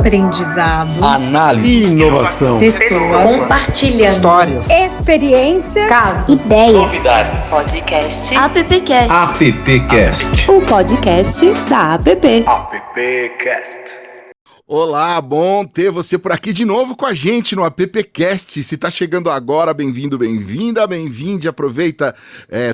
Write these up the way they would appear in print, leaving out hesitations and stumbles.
aprendizado, análise, inovação, pessoas, compartilhando histórias, experiência, casos, ideias, novidades, podcast, AppCast, o podcast da App. AppCast. Olá, bom ter você por aqui de novo com a gente no AppCast. Se tá chegando agora, bem-vindo, bem-vinda, bem-vinde. Aproveita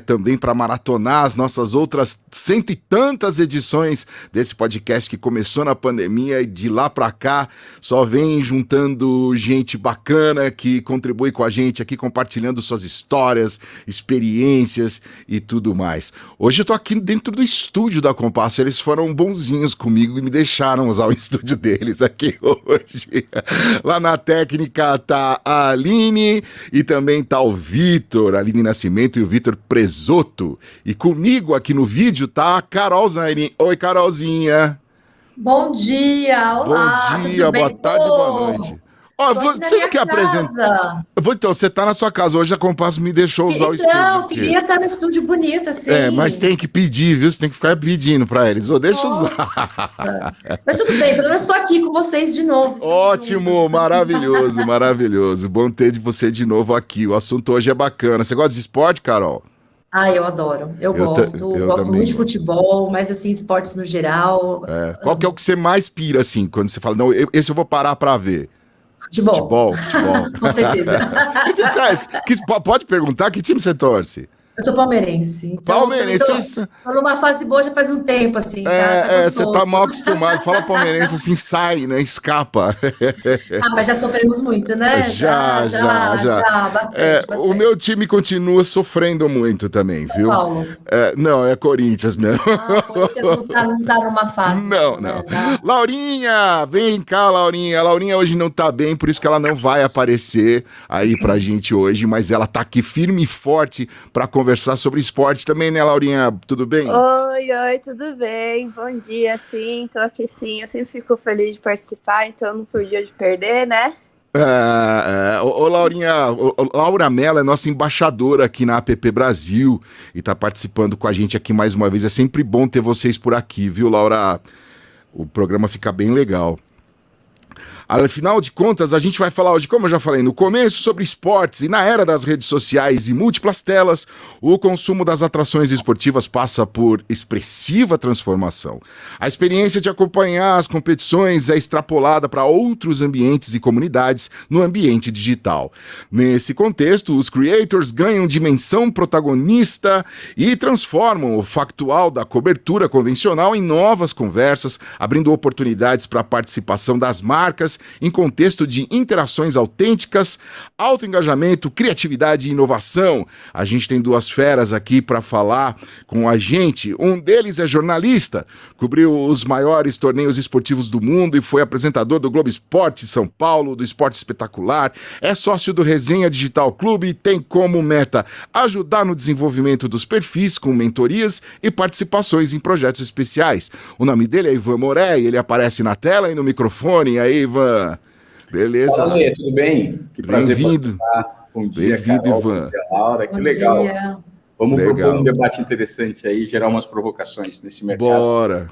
também para maratonar as nossas outras cento e tantas edições desse podcast que começou na pandemia e de lá para cá só vem juntando gente bacana que contribui com a gente aqui, compartilhando suas histórias, experiências e tudo mais. Hoje eu tô aqui dentro do estúdio da Compasso. Eles foram bonzinhos comigo e me deixaram usar o estúdio deles aqui hoje. Lá na técnica tá a Aline e também tá o Vitor, a Aline Nascimento e o Vitor Presoto. E comigo aqui no vídeo tá a Carol Zaini. Oi, Carolzinha. Bom dia, olá. Bom dia, boa tarde, boa noite. Ó, você não quer apresentar? Então, você tá na sua casa. Hoje a Compasso me deixou usar o estúdio. Não, queria estar no estúdio bonito, assim. Mas tem que pedir, viu? Você tem que ficar pedindo pra eles. Deixa usar. Mas tudo bem, pelo menos estou aqui com vocês de novo. Ótimo, maravilhoso, maravilhoso. Bom ter de você de novo aqui. O assunto hoje é bacana. Você gosta de esporte, Carol? Eu adoro. Eu gosto muito de futebol, mas assim, esportes no geral. Qual que é o que você mais pira, assim, quando você fala, não, esse eu vou parar pra ver? Futebol. Com certeza. Pode perguntar que time você torce? Eu sou palmeirense. Então, Palmeirense. Tô numa fase boa já faz um tempo, assim. Você tá mal acostumado. Fala palmeirense assim, sai, né? Escapa. Mas já sofremos muito, né? Já. Bastante. O meu time continua sofrendo muito também, viu? São Paulo. Não, é Corinthians mesmo. Corinthians não tá numa fase. Não. Laurinha, vem cá, Laurinha. A Laurinha hoje não tá bem, por isso que ela não vai aparecer aí pra gente hoje, mas ela tá aqui firme e forte pra conversar sobre esporte também, né, Laurinha? Tudo bem? Oi, tudo bem? Bom dia, sim, tô aqui sim. Eu sempre fico feliz de participar, então não podia de perder, né? Laurinha, Laura Mello é nossa embaixadora aqui na App Brasil e tá participando com a gente aqui mais uma vez. É sempre bom ter vocês por aqui, viu, Laura? O programa fica bem legal. Afinal de contas, a gente vai falar hoje, como eu já falei no começo, sobre esportes. E na era das redes sociais e múltiplas telas, o consumo das atrações esportivas passa por expressiva transformação. A experiência de acompanhar as competições é extrapolada para outros ambientes e comunidades no ambiente digital. Nesse contexto, os creators ganham dimensão protagonista e transformam o factual da cobertura convencional em novas conversas, abrindo oportunidades para a participação das marcas em contexto de interações autênticas, alto engajamento, criatividade e inovação. A gente tem duas feras aqui para falar com a gente. Um deles é jornalista, cobriu os maiores torneios esportivos do mundo e foi apresentador do Globo Esporte São Paulo, do Esporte Espetacular, é sócio do Resenha Digital Clube e tem como meta ajudar no desenvolvimento dos perfis com mentorias e participações em projetos especiais. O nome dele é Ivan Moré, ele aparece na tela e no microfone. E aí, Ivan? Beleza? Fala, Lê, tudo bem? Que prazer Bem-vindo. participar. Bom dia, Bem-vindo, Carol. Ivan. Bom dia, Laura. Que Bom legal. dia. Vamos Legal. propor um debate interessante aí, gerar umas provocações nesse mercado. Bora.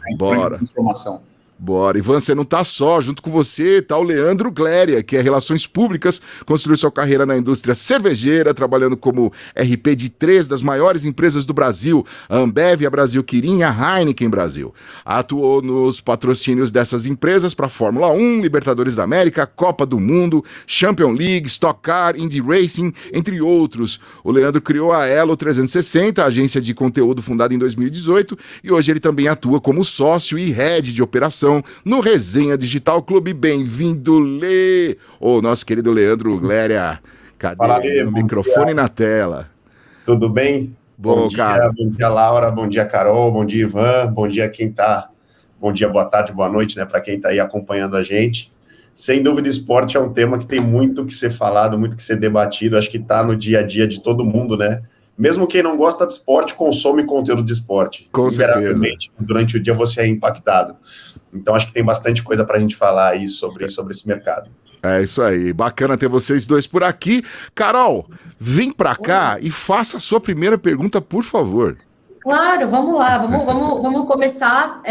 Informação. Bora. Ivan, você não tá só, junto com você tá o Leandro Gléria, que é Relações Públicas, construiu sua carreira na indústria cervejeira, trabalhando como RP de 3 das maiores empresas do Brasil, a Ambev, a Brasil Kirin e a Heineken Brasil. Atuou nos patrocínios dessas empresas para Fórmula 1, Libertadores da América, Copa do Mundo, Champions League, Stock Car, Indy Racing, entre outros. O Leandro criou a Elo 360, a agência de conteúdo fundada em 2018, e hoje ele também atua como sócio e head de operação no Resenha Digital Clube. Bem-vindo, Lê! Nosso querido Leandro Gléria. Cadê? Fala, Lê, o microfone na tela. Tudo bem? Bom dia, cara. Bom dia, Laura. Bom dia, Carol. Bom dia, Ivan. Bom dia, quem tá. Bom dia, boa tarde, boa noite, né? Para quem tá aí acompanhando a gente. Sem dúvida, esporte é um tema que tem muito que ser falado, muito que ser debatido. Acho que tá no dia a dia de todo mundo, né? Mesmo quem não gosta de esporte, consome conteúdo de esporte. Com certeza. Durante o dia você é impactado. Então, acho que tem bastante coisa para a gente falar aí sobre esse mercado. É isso aí, bacana ter vocês dois por aqui. Carol, vem pra cá e faça a sua primeira pergunta, por favor. Claro, vamos lá, vamos começar.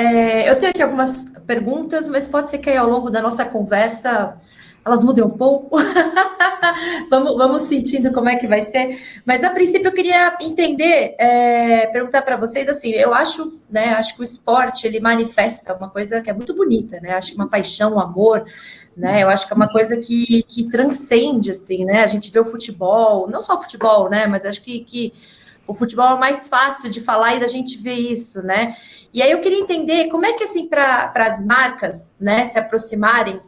Eu tenho aqui algumas perguntas, mas pode ser que aí ao longo da nossa conversa elas mudem um pouco. vamos sentindo como é que vai ser. Mas a princípio eu queria entender, perguntar para vocês assim, eu acho, né, acho que o esporte ele manifesta uma coisa que é muito bonita, né? Acho que uma paixão, um amor, né? Eu acho que é uma coisa que transcende, assim, né? A gente vê o futebol, não só o futebol, né? Mas acho que o futebol é mais fácil de falar e da gente ver isso, né? E aí eu queria entender como é que, assim, para as marcas, né, se aproximarem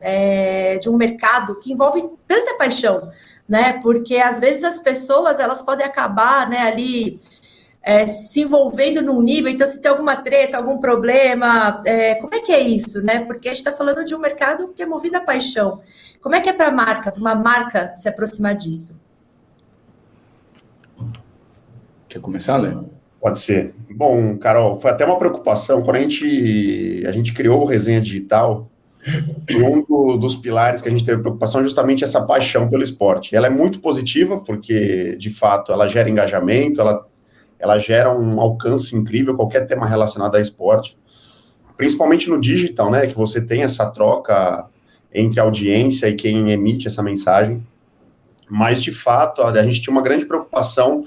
de um mercado que envolve tanta paixão, né? Porque, às vezes, as pessoas, elas podem acabar, né, ali se envolvendo num nível, então, se tem alguma treta, algum problema, como é que é isso, né? Porque a gente está falando de um mercado que é movido a paixão. Como é que é para uma marca se aproximar disso? Quer começar, né? Pode ser. Bom, Carol, foi até uma preocupação quando a gente criou o Resenha Digital. Foi um dos pilares que a gente teve preocupação, justamente essa paixão pelo esporte. Ela é muito positiva, porque, de fato, ela gera engajamento, ela gera um alcance incrível, qualquer tema relacionado a esporte. Principalmente no digital, né, que você tem essa troca entre a audiência e quem emite essa mensagem. Mas, de fato, a gente tinha uma grande preocupação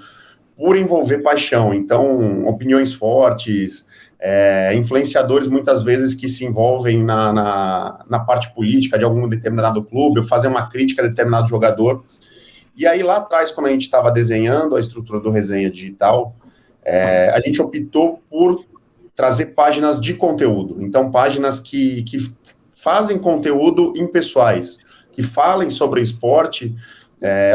por envolver paixão. Então, opiniões fortes, influenciadores muitas vezes que se envolvem na parte política de algum determinado clube, ou fazem uma crítica a determinado jogador. E aí, lá atrás, quando a gente estava desenhando a estrutura do Resenha Digital, a gente optou por trazer páginas de conteúdo. Então, páginas que fazem conteúdo impessoais, que falem sobre esporte,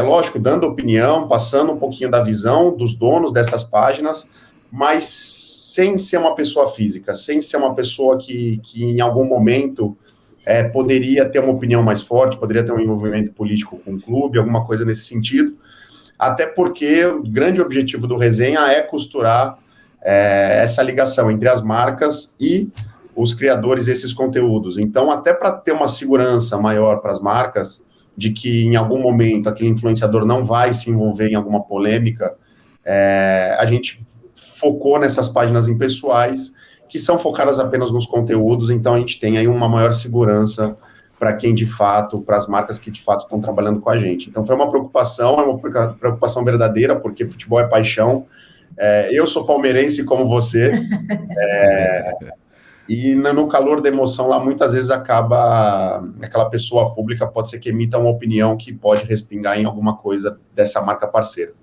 lógico, dando opinião, passando um pouquinho da visão dos donos dessas páginas, mas sem ser uma pessoa física, sem ser uma pessoa que em algum momento poderia ter uma opinião mais forte, poderia ter um envolvimento político com o clube, alguma coisa nesse sentido, até porque o grande objetivo do Resenha é costurar essa ligação entre as marcas e os criadores desses conteúdos. Então, até para ter uma segurança maior para as marcas, de que em algum momento aquele influenciador não vai se envolver em alguma polêmica, a gente focou nessas páginas impessoais, que são focadas apenas nos conteúdos, então a gente tem aí uma maior segurança para quem de fato, para as marcas que de fato estão trabalhando com a gente. Então foi uma preocupação, é uma preocupação verdadeira, porque futebol é paixão. Eu sou palmeirense como você, e no calor da emoção lá, muitas vezes acaba, aquela pessoa pública pode ser que emita uma opinião que pode respingar em alguma coisa dessa marca parceira.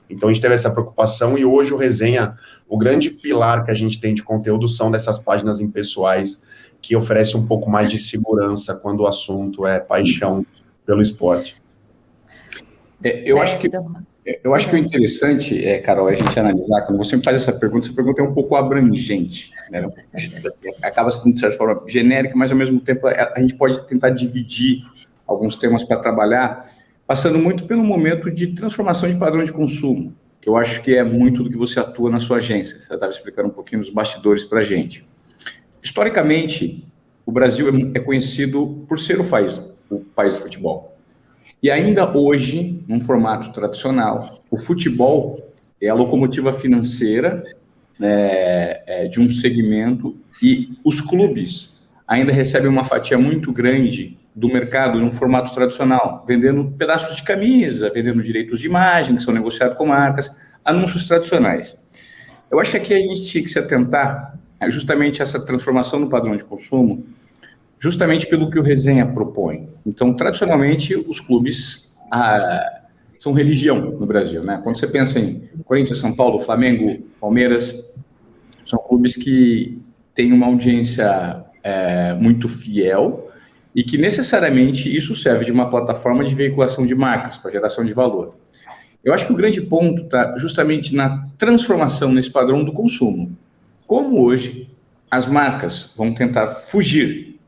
Então a gente teve essa preocupação e hoje o Resenha, o grande pilar que a gente tem de conteúdo são dessas páginas impessoais que oferecem um pouco mais de segurança quando o assunto é paixão pelo esporte. Eu acho que o interessante, Carol, é a gente analisar, quando você me faz essa pergunta é um pouco abrangente, né? Acaba sendo, de certa forma, genérica, mas, ao mesmo tempo, a gente pode tentar dividir alguns temas para trabalhar, passando muito pelo momento de transformação de padrão de consumo, que eu acho que é muito do que você atua na sua agência. Você estava explicando um pouquinho dos bastidores para a gente. Historicamente, o Brasil é conhecido por ser o país do futebol. E ainda hoje, num formato tradicional, o futebol é a locomotiva financeira de um segmento e os clubes ainda recebem uma fatia muito grande do mercado num formato tradicional, vendendo pedaços de camisa, vendendo direitos de imagem que são negociados com marcas, anúncios tradicionais. Eu acho que aqui a gente tinha que se atentar justamente a essa transformação no padrão de consumo, justamente pelo que o Resenha propõe. Então, tradicionalmente, os clubes são religião no Brasil, né? Quando você pensa em Corinthians, São Paulo, Flamengo, Palmeiras, são clubes que têm uma audiência muito fiel e que necessariamente isso serve de uma plataforma de veiculação de marcas para geração de valor. Eu acho que o grande ponto está justamente na transformação nesse padrão do consumo. Como hoje as marcas vão tentar fugir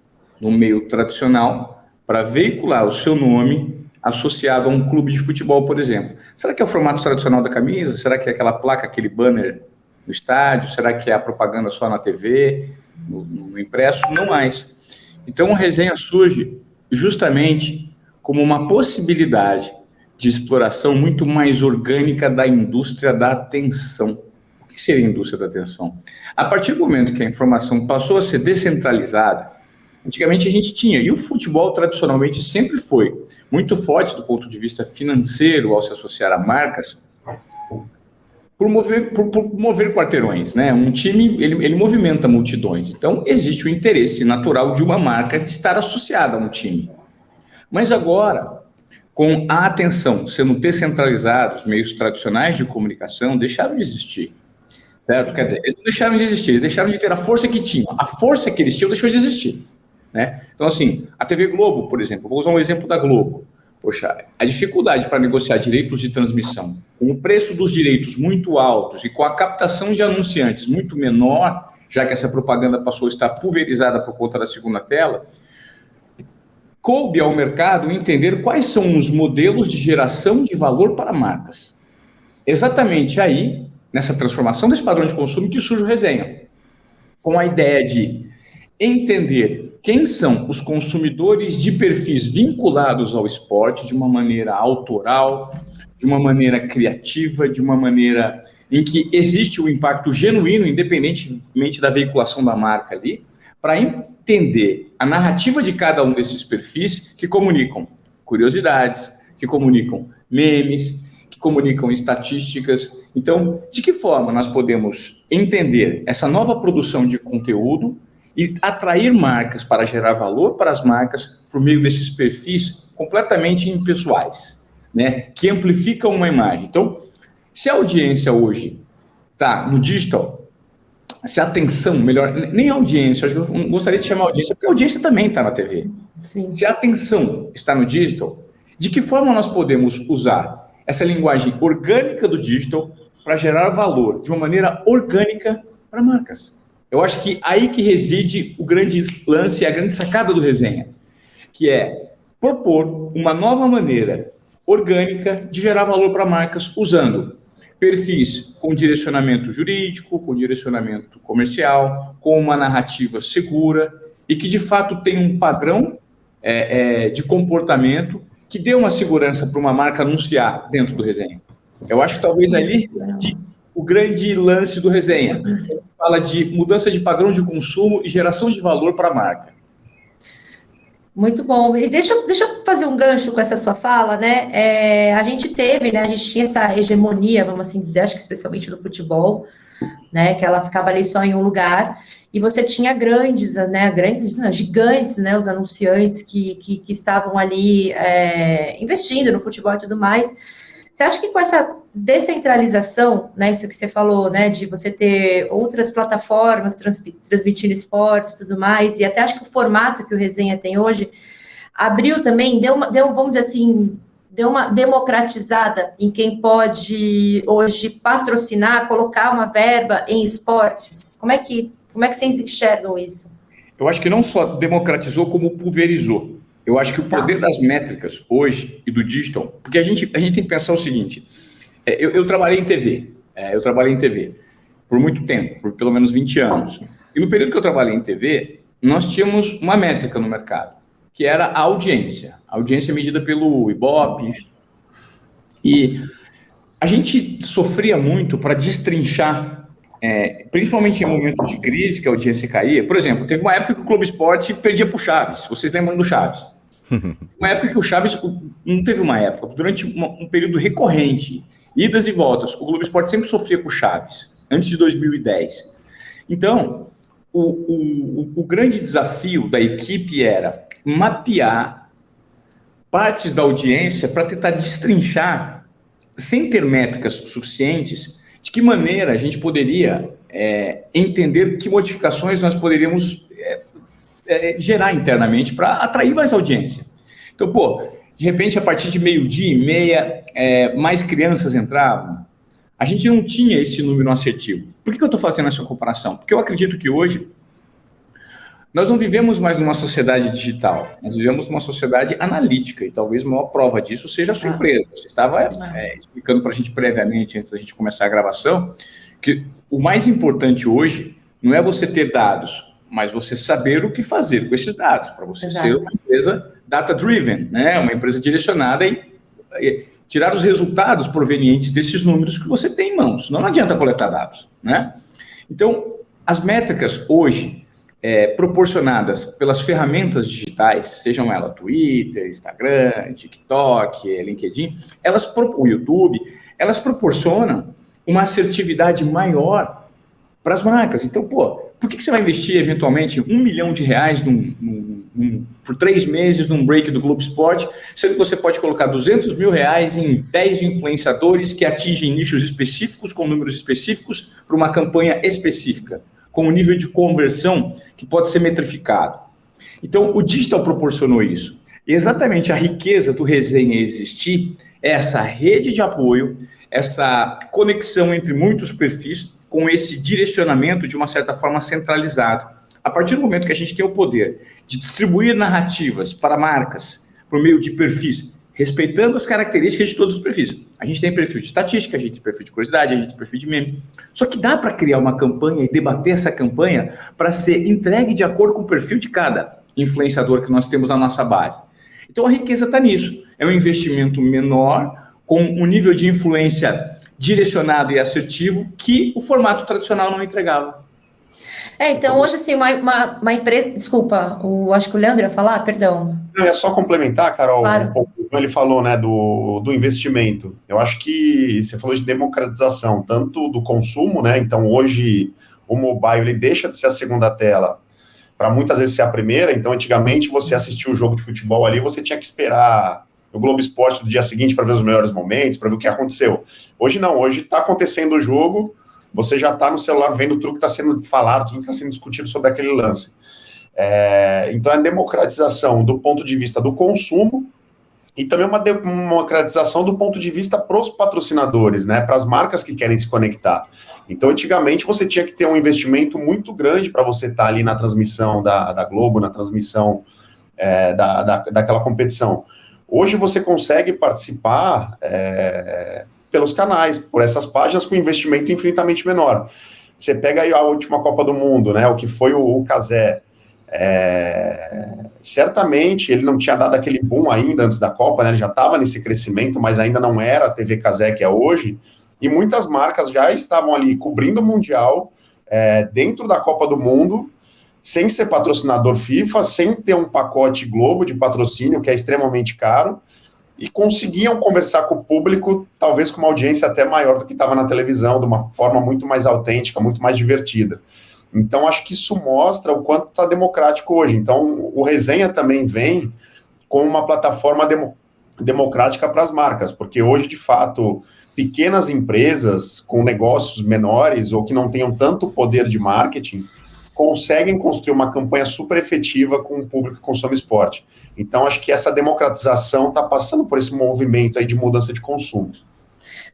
no meio tradicional para veicular o seu nome associado a um clube de futebol, por exemplo. Será que é o formato tradicional da camisa? Será que é aquela placa, aquele banner no estádio? Será que é a propaganda só na TV, no impresso? Não mais. Então, o Resenha surge justamente como uma possibilidade de exploração muito mais orgânica da indústria da atenção. O que que seria a indústria da atenção? A partir do momento que a informação passou a ser descentralizada, antigamente a gente tinha, e o futebol tradicionalmente sempre foi muito forte do ponto de vista financeiro ao se associar a marcas, por mover quarteirões, né? Um time, ele movimenta multidões. Então, existe o interesse natural de uma marca de estar associada a um time. Mas agora, com a atenção sendo descentralizada, os meios tradicionais de comunicação deixaram de existir. Certo? Quer dizer, eles não deixaram de existir, eles deixaram de ter a força que tinham. A força que eles tinham deixou de existir. Né? Então, assim, a TV Globo, por exemplo, vou usar um exemplo da Globo. Poxa, a dificuldade para negociar direitos de transmissão, com o preço dos direitos muito altos e com a captação de anunciantes muito menor, já que essa propaganda passou a estar pulverizada por conta da segunda tela, coube ao mercado entender quais são os modelos de geração de valor para marcas. Exatamente aí, nessa transformação desse padrão de consumo, que surge o Resenha, com a ideia de entender quem são os consumidores de perfis vinculados ao esporte de uma maneira autoral, de uma maneira criativa, de uma maneira em que existe um impacto genuíno, independentemente da veiculação da marca ali, para entender a narrativa de cada um desses perfis que comunicam curiosidades, que comunicam memes, que comunicam estatísticas. Então, de que forma nós podemos entender essa nova produção de conteúdo e atrair marcas para gerar valor para as marcas por meio desses perfis completamente impessoais, né, que amplificam uma imagem. Então, se a audiência hoje está no digital, se a atenção, melhor, nem a audiência, eu não gostaria de chamar a audiência, porque a audiência também está na TV. Sim. Se a atenção está no digital, de que forma nós podemos usar essa linguagem orgânica do digital para gerar valor de uma maneira orgânica para marcas? Eu acho que aí que reside o grande lance, a grande sacada do Resenha, que é propor uma nova maneira orgânica de gerar valor para marcas usando perfis com direcionamento jurídico, com direcionamento comercial, com uma narrativa segura e que, de fato, tem um padrão de comportamento que dê uma segurança para uma marca anunciar dentro do Resenha. Eu acho que talvez ali reside o grande lance do Resenha. Fala de mudança de padrão de consumo e geração de valor para a marca. Muito bom. E deixa eu fazer um gancho com essa sua fala, né? A gente teve, né? A gente tinha essa hegemonia, vamos assim dizer, acho que especialmente no futebol, né? Que ela ficava ali só em um lugar. E você tinha gigantes, né? Os anunciantes que estavam ali investindo no futebol e tudo mais. Você acha que com essa descentralização, né, isso que você falou, né, de você ter outras plataformas transmitindo esportes e tudo mais, e até acho que o formato que o Resenha tem hoje, abriu também, vamos dizer assim, deu uma democratizada em quem pode hoje patrocinar, colocar uma verba em esportes? Como é que vocês enxergam isso? Eu acho que não só democratizou, como pulverizou. Eu acho que o poder das métricas hoje e do digital, porque a gente tem que pensar o seguinte, eu trabalhei em TV, por muito tempo, por pelo menos 20 anos. E no período que eu trabalhei em TV, nós tínhamos uma métrica no mercado, que era a audiência medida pelo Ibope. E a gente sofria muito para destrinchar, principalmente em momentos de crise, que a audiência caía. Por exemplo, teve uma época que o Globo Esporte perdia para o Chaves, vocês lembram do Chaves? Uma época que o Chaves, não teve uma época, durante um período recorrente, idas e voltas, o Globo Esporte sempre sofria com o Chaves, antes de 2010. Então, o grande desafio da equipe era mapear partes da audiência para tentar destrinchar, sem ter métricas suficientes, de que maneira a gente poderia entender que modificações nós poderíamos gerar internamente para atrair mais audiência. Então, de repente, a partir de 12:30, mais crianças entravam. A gente não tinha esse número assertivo. Por que eu estou fazendo essa comparação? Porque eu acredito que hoje nós não vivemos mais numa sociedade digital, nós vivemos numa sociedade analítica, e talvez a maior prova disso seja a sua empresa. Você estava explicando para a gente previamente, antes da gente começar a gravação, que o mais importante hoje não é você ter dados, mas você saber o que fazer com esses dados, para você ser uma empresa data-driven, né? Uma empresa direcionada tirar os resultados provenientes desses números que você tem em mãos. Não adianta coletar dados, né? Então, as métricas hoje, proporcionadas pelas ferramentas digitais, sejam elas Twitter, Instagram, TikTok, LinkedIn, o YouTube, elas proporcionam uma assertividade maior para as marcas. Então, por que você vai investir eventualmente R$1 milhão por 3 meses num break do Globo Esporte, sendo que você pode colocar R$200 mil em 10 influenciadores que atingem nichos específicos, com números específicos, para uma campanha específica, com um nível de conversão que pode ser metrificado. Então, o digital proporcionou isso. E exatamente a riqueza do Resenha existir é essa rede de apoio, essa conexão entre muitos perfis, com esse direcionamento de uma certa forma centralizado. A partir do momento que a gente tem o poder de distribuir narrativas para marcas por meio de perfis, respeitando as características de todos os perfis. A gente tem perfil de estatística, a gente tem perfil de curiosidade, a gente tem perfil de meme. Só que dá para criar uma campanha e debater essa campanha para ser entregue de acordo com o perfil de cada influenciador que nós temos na nossa base. Então a riqueza está nisso. É um investimento menor, com um nível de influência direcionado e assertivo que o formato tradicional não entregava. Então hoje, assim, uma empresa... Desculpa, acho que o Leandro ia falar, perdão. É só complementar, Carol, claro. Um pouco, ele falou, né, do investimento. Eu acho que você falou de democratização, tanto do consumo, né, então hoje o mobile ele deixa de ser a segunda tela, para muitas vezes ser a primeira. Então antigamente você assistia o jogo de futebol ali, você tinha que esperar o Globo Esporte do dia seguinte para ver os melhores momentos, para ver o que aconteceu. Hoje não, hoje está acontecendo o jogo, você já está no celular vendo tudo que está sendo falado, tudo que está sendo discutido sobre aquele lance. Então, é democratização do ponto de vista do consumo e também uma democratização do ponto de vista para os patrocinadores, né, para as marcas que querem se conectar. Então, antigamente, você tinha que ter um investimento muito grande para você estar ali na transmissão da Globo, na transmissão daquela competição. Hoje, você consegue participar pelos canais, por essas páginas, com investimento infinitamente menor. Você pega aí a última Copa do Mundo, né, o que foi o Cazé. Certamente ele não tinha dado aquele boom ainda antes da Copa, né, ele já estava nesse crescimento, mas ainda não era a TV Cazé que é hoje, e muitas marcas já estavam ali cobrindo o Mundial, dentro da Copa do Mundo, sem ser patrocinador FIFA, sem ter um pacote Globo de patrocínio, que é extremamente caro, e conseguiam conversar com o público, talvez com uma audiência até maior do que estava na televisão, de uma forma muito mais autêntica, muito mais divertida. Então, acho que isso mostra o quanto está democrático hoje. Então, o Resenha também vem com uma plataforma democrática para as marcas, porque hoje, de fato, pequenas empresas com negócios menores ou que não tenham tanto poder de marketing conseguem construir uma campanha super efetiva com o público que consome esporte. Então, acho que essa democratização está passando por esse movimento aí de mudança de consumo.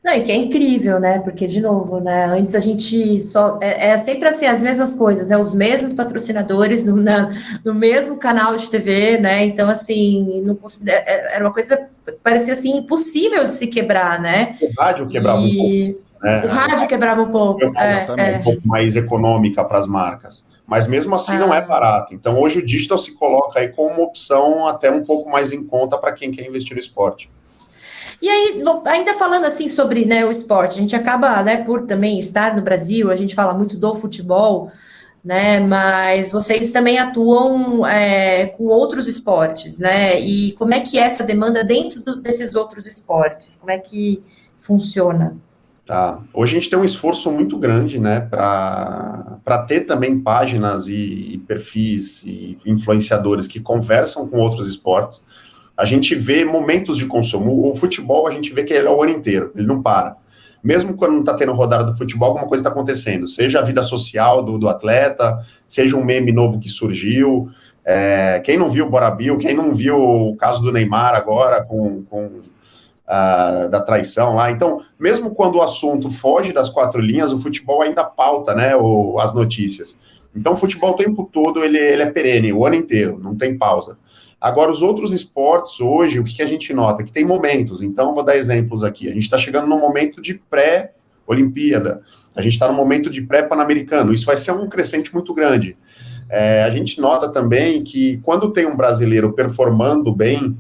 Não, e que é incrível, né? Porque, de novo, né? Antes a gente só... sempre assim, as mesmas coisas, né? Os mesmos patrocinadores no mesmo canal de TV, né? Então, assim, era uma coisa, parecia assim, impossível de se quebrar, né? O rádio quebrava um pouco. Né? O rádio quebrava um pouco. Um pouco mais econômica para as marcas. Mas mesmo assim não é barato. Então, hoje o digital se coloca aí como uma opção até um pouco mais em conta para quem quer investir no esporte. E aí, ainda falando assim sobre, né, o esporte, a gente acaba, né, por também estar no Brasil, a gente fala muito do futebol, né, mas vocês também atuam com outros esportes, né, e como é que é essa demanda dentro desses outros esportes? Como é que funciona? Tá. Hoje a gente tem um esforço muito grande, né, para ter também páginas e perfis e influenciadores que conversam com outros esportes. A gente vê momentos de consumo. O futebol, a gente vê que ele é o ano inteiro, ele não para. Mesmo quando não está tendo rodada do futebol, alguma coisa está acontecendo. Seja a vida social do atleta, seja um meme novo que surgiu. Quem não viu o Bora Bill, quem não viu o caso do Neymar agora da traição lá. Então, mesmo quando o assunto foge das 4 linhas, o futebol ainda pauta, né, as notícias. Então, o futebol o tempo todo, ele é perene, o ano inteiro, não tem pausa. Agora, os outros esportes hoje, o que a gente nota? Que tem momentos. Então, vou dar exemplos aqui. A gente está chegando num momento de pré-Olimpíada. A gente está no momento de pré-Pan-Americano. Isso vai ser um crescente muito grande. A gente nota também que quando tem um brasileiro performando bem,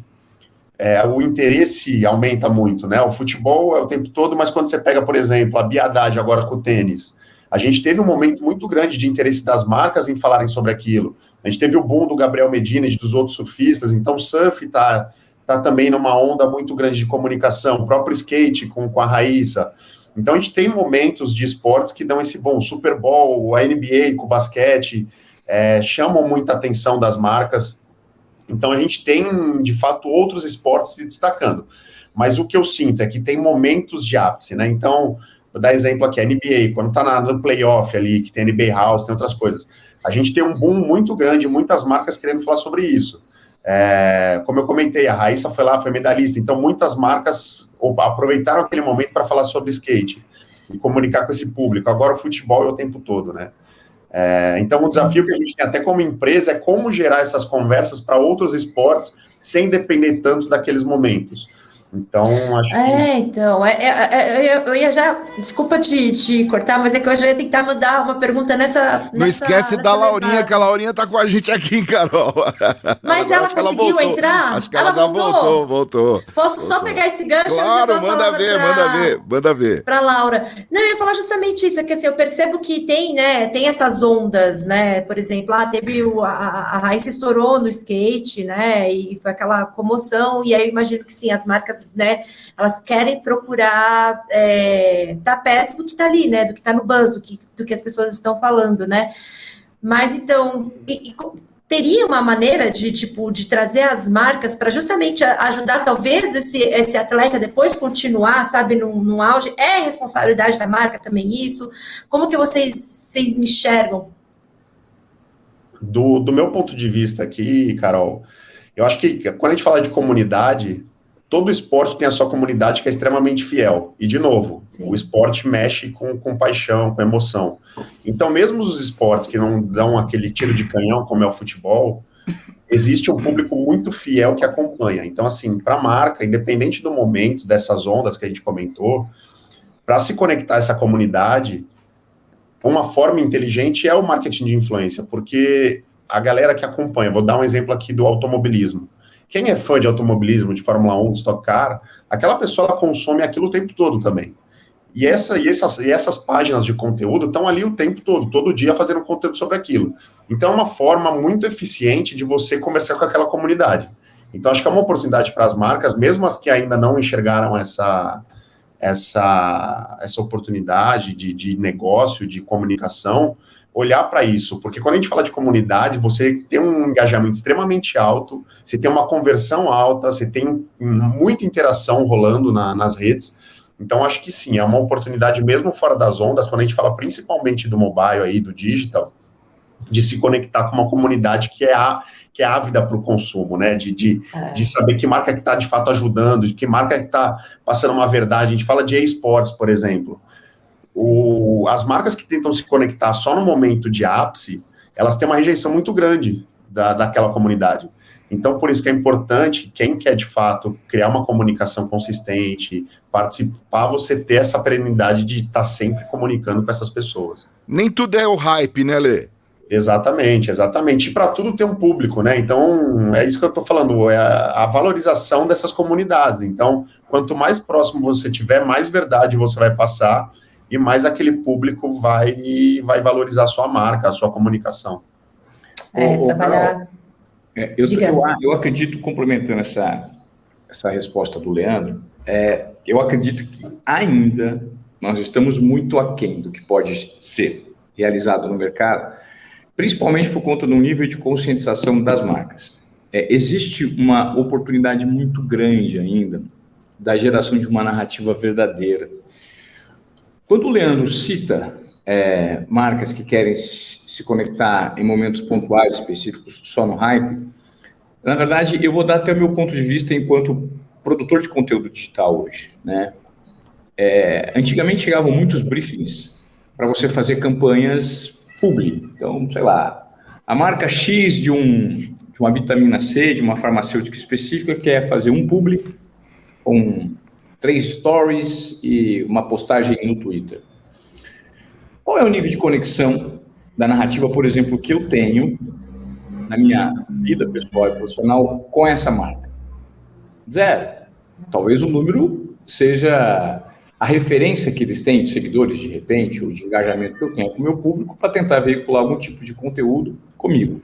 o interesse aumenta muito, né? O futebol é o tempo todo, mas quando você pega, por exemplo, a Bia Haddad agora com o tênis, a gente teve um momento muito grande de interesse das marcas em falarem sobre aquilo. A gente teve o boom do Gabriel Medina e dos outros surfistas, então o surf tá também numa onda muito grande de comunicação, o próprio skate com a Raíssa. Então a gente tem momentos de esportes que dão esse boom, Super Bowl, a NBA com o basquete, chamam muita atenção das marcas. Então a gente tem, de fato, outros esportes se destacando. Mas o que eu sinto é que tem momentos de ápice, né? Então, vou dar exemplo aqui, a NBA, quando tá no playoff ali, que tem NBA House, tem outras coisas, a gente tem um boom muito grande, muitas marcas querendo falar sobre isso. Como eu comentei, a Raíssa foi lá, foi medalhista, então muitas marcas aproveitaram aquele momento para falar sobre skate e comunicar com esse público. Agora o futebol é o tempo todo, né? Então o desafio que a gente tem até como empresa é como gerar essas conversas para outros esportes sem depender tanto daqueles momentos. Então, acho que... Eu ia já... Desculpa te cortar, mas é que eu já ia tentar mandar uma pergunta nessa... Não esquece da Laurinha, que a Laurinha tá com a gente aqui, Carol. Mas ela conseguiu entrar? Acho que ela já voltou. Posso só pegar esse gancho? Claro, manda ver. Pra Laura. Não, eu ia falar justamente isso, é que assim, eu percebo que tem essas ondas, né? Por exemplo, teve a Raíssa estourou no skate, né? E foi aquela comoção, e aí eu imagino que sim, as marcas, né, elas querem procurar estar perto do que está ali, né, do que está no buzz, do que as pessoas estão falando, né, mas então, teria uma maneira de trazer as marcas para justamente ajudar, talvez, esse atleta depois continuar, sabe, no auge, é responsabilidade da marca também isso? Como que vocês enxergam? Do meu ponto de vista aqui, Carol, eu acho que quando a gente fala de comunidade, todo esporte tem a sua comunidade que é extremamente fiel. E, de novo, sim, o esporte mexe com paixão, com emoção. Então, mesmo os esportes que não dão aquele tiro de canhão, como é o futebol, existe um público muito fiel que acompanha. Então, assim, para a marca, independente do momento, dessas ondas que a gente comentou, para se conectar a essa comunidade, uma forma inteligente é o marketing de influência, porque a galera que acompanha, vou dar um exemplo aqui do automobilismo. Quem é fã de automobilismo, de Fórmula 1, de Stock Car, aquela pessoa ela consome aquilo o tempo todo também. E essas páginas de conteúdo estão ali o tempo todo dia fazendo conteúdo sobre aquilo. Então é uma forma muito eficiente de você conversar com aquela comunidade. Então acho que é uma oportunidade para as marcas, mesmo as que ainda não enxergaram essa oportunidade de negócio, de comunicação, olhar para isso, porque quando a gente fala de comunidade, você tem um engajamento extremamente alto, você tem uma conversão alta, você tem muita interação rolando nas redes, então acho que sim, é uma oportunidade mesmo fora das ondas, quando a gente fala principalmente do mobile aí, do digital, de se conectar com uma comunidade que é ávida para o consumo, né, de saber que marca que está de fato ajudando, de que marca que está passando uma verdade. A gente fala de esportes, por exemplo. As marcas que tentam se conectar só no momento de ápice, elas têm uma rejeição muito grande daquela comunidade. Então, por isso que é importante, quem quer de fato criar uma comunicação consistente, participar, você ter essa perenidade de estar sempre comunicando com essas pessoas. Nem tudo é o hype, né, Lê? Exatamente. E para tudo ter um público, né? Então, é isso que eu estou falando, é a valorização dessas comunidades. Então, quanto mais próximo você tiver, mais verdade você vai passar e mais aquele público vai valorizar a sua marca, a sua comunicação. Trabalhar... Eu acredito, complementando essa resposta do Leandro, eu acredito que ainda nós estamos muito aquém do que pode ser realizado no mercado, principalmente por conta do nível de conscientização das marcas. Existe uma oportunidade muito grande ainda da geração de uma narrativa verdadeira. Quando o Leandro cita marcas que querem se conectar em momentos pontuais específicos só no hype, na verdade, eu vou dar até o meu ponto de vista enquanto produtor de conteúdo digital hoje, né? Antigamente chegavam muitos briefings para você fazer campanhas publi. Então, sei lá, a marca X de uma vitamina C, de uma farmacêutica específica, quer fazer um publi com 3 stories e uma postagem no Twitter. Qual é o nível de conexão da narrativa, por exemplo, que eu tenho na minha vida pessoal e profissional com essa marca? Zero. Talvez o número seja a referência que eles têm de seguidores, de repente, ou de engajamento que eu tenho com o meu público para tentar veicular algum tipo de conteúdo comigo.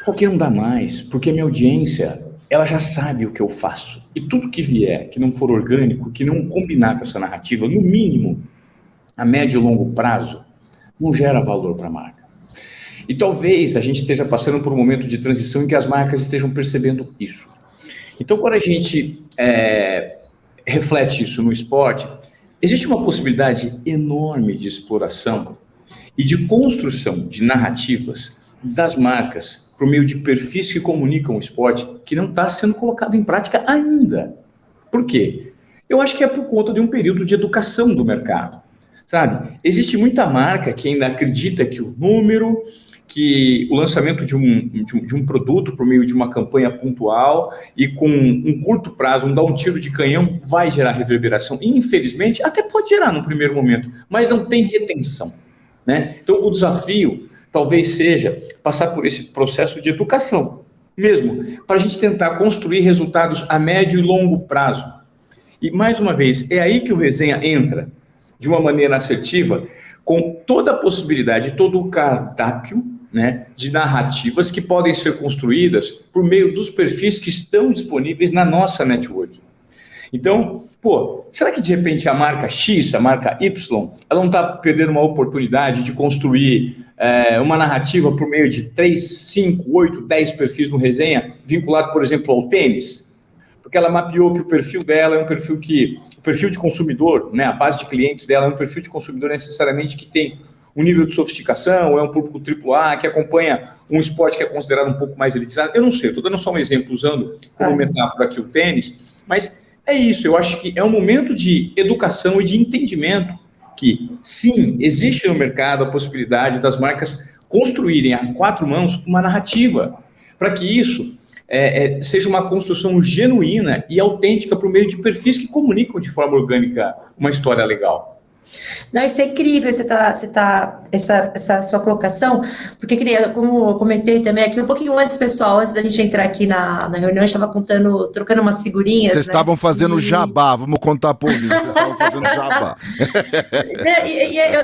Só que não dá mais, porque a minha audiência, ela já sabe o que eu faço. E tudo que vier, que não for orgânico, que não combinar com essa narrativa, no mínimo, a médio e longo prazo, não gera valor para a marca. E talvez a gente esteja passando por um momento de transição em que as marcas estejam percebendo isso. Então, quando a gente reflete isso no esporte, existe uma possibilidade enorme de exploração e de construção de narrativas das marcas por meio de perfis que comunicam o esporte que não está sendo colocado em prática ainda. Por quê? Eu acho que é por conta de um período de educação do mercado, sabe? Existe muita marca que ainda acredita que o número, que o lançamento de um produto por meio de uma campanha pontual e com um curto prazo, dar um tiro de canhão, vai gerar reverberação. E, infelizmente, até pode gerar no primeiro momento, mas não tem retenção, né? Então, o desafio talvez seja passar por esse processo de educação mesmo, para a gente tentar construir resultados a médio e longo prazo. E, mais uma vez, é aí que o Resenha entra de uma maneira assertiva, com toda a possibilidade, todo o cardápio, né, de narrativas que podem ser construídas por meio dos perfis que estão disponíveis na nossa network. Então, será que de repente a marca X, a marca Y, ela não está perdendo uma oportunidade de construir uma narrativa por meio de 3, 5, 8, 10 perfis no Resenha, vinculado, por exemplo, ao tênis? Porque ela mapeou que o perfil dela é um perfil o perfil de consumidor, né, a base de clientes dela é um perfil de consumidor necessariamente que tem um nível de sofisticação, é um público AAA, que acompanha um esporte que é considerado um pouco mais elitizado. Eu não sei, estou dando só um exemplo, usando como metáfora aqui o tênis, mas é isso, eu acho que é um momento de educação e de entendimento que, sim, existe no mercado a possibilidade das marcas construírem a 4 mãos uma narrativa, para que isso seja uma construção genuína e autêntica por meio de perfis que comunicam de forma orgânica uma história legal. Não, isso é incrível, essa sua colocação, porque, como eu comentei também aqui, um pouquinho antes, pessoal, antes da gente entrar aqui na reunião, a gente estava trocando umas figurinhas. Vocês estavam fazendo jabá, vamos contar por mim, vocês estavam fazendo jabá.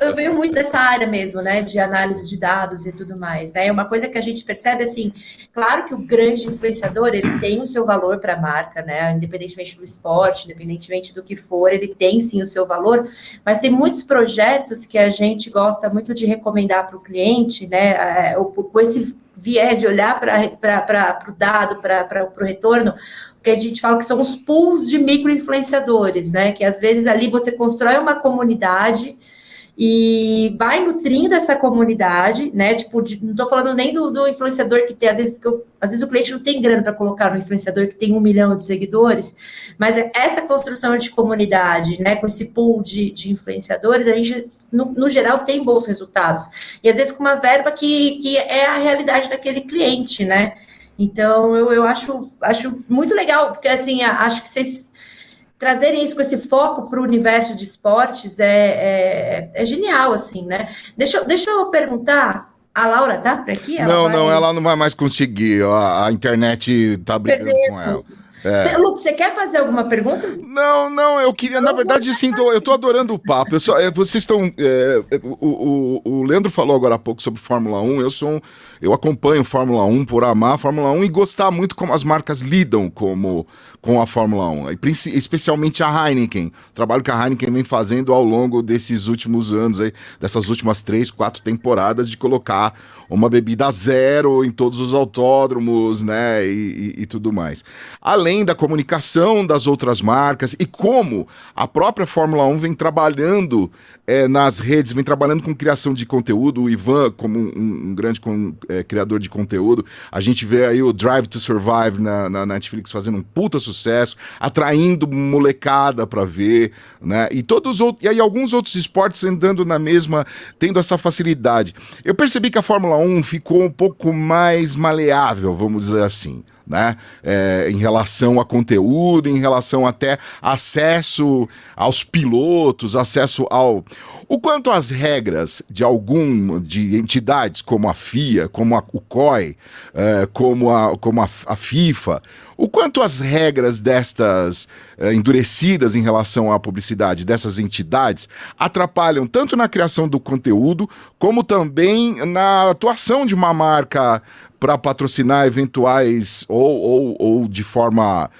Eu venho muito dessa área mesmo, né, de análise de dados e tudo mais, né, é uma coisa que a gente percebe, assim, claro que o grande influenciador, ele tem o seu valor para a marca, né, independentemente do esporte, independentemente do que for, ele tem sim o seu valor, mas tem muitos projetos que a gente gosta muito de recomendar para o cliente, né, com esse viés de olhar para o dado, para o retorno, que a gente fala que são os pools de micro-influenciadores, né, que às vezes ali você constrói uma comunidade e vai nutrindo essa comunidade, né, tipo, não estou falando nem do influenciador que tem, às vezes o cliente não tem grana para colocar no influenciador que tem 1 milhão de seguidores, mas essa construção de comunidade, né, com esse pool de influenciadores, a gente, no geral, tem bons resultados, e às vezes com uma verba que é a realidade daquele cliente, né, então eu acho muito legal, porque assim, acho que vocês trazerem isso com esse foco para o universo de esportes é genial, assim, né? Deixa eu perguntar, a Laura tá por aqui? Ela não vai mais conseguir, a internet tá brigando com ela. Lu, você quer fazer alguma pergunta? Não, eu queria, na verdade, sim, eu tô adorando o papo. Vocês estão. O Leandro falou agora há pouco sobre Fórmula 1. Eu acompanho Fórmula 1 por amar a Fórmula 1 e gostar muito como as marcas lidam com a Fórmula 1, especialmente a Heineken, o trabalho que a Heineken vem fazendo ao longo desses últimos anos, aí, dessas últimas 3, 4 temporadas, de colocar uma bebida zero em todos os autódromos, né, e tudo mais. Além da comunicação das outras marcas e como a própria Fórmula 1 vem trabalhando nas redes, vem trabalhando com criação de conteúdo, o Ivan como um grande criador de conteúdo, a gente vê aí o Drive to Survive na Netflix fazendo um puta sucesso, atraindo molecada para ver, né? E aí alguns outros esportes andando na mesma, tendo essa facilidade. Eu percebi que a Fórmula 1 ficou um pouco mais maleável, vamos dizer assim, né? Em relação a conteúdo, em relação até acesso aos pilotos, acesso ao... O quanto às regras de entidades como a FIA, como o COI, como a FIFA, o quanto as regras destas endurecidas em relação à publicidade dessas entidades atrapalham tanto na criação do conteúdo, como também na atuação de uma marca para patrocinar eventuais ou de forma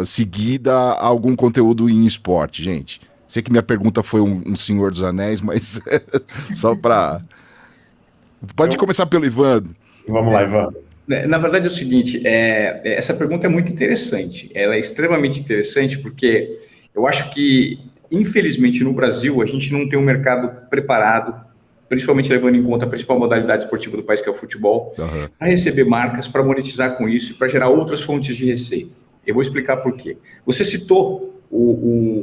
seguida algum conteúdo em esporte, gente. Sei que minha pergunta foi um Senhor dos Anéis, mas só para... Pode começar pelo Ivan. Vamos lá, Ivan. Na verdade é o seguinte, essa pergunta é muito interessante. Ela é extremamente interessante porque eu acho que, infelizmente, no Brasil, a gente não tem um mercado preparado, principalmente levando em conta a principal modalidade esportiva do país, que é o futebol, para receber marcas, para monetizar com isso e para gerar outras fontes de receita. Eu vou explicar por quê. Você citou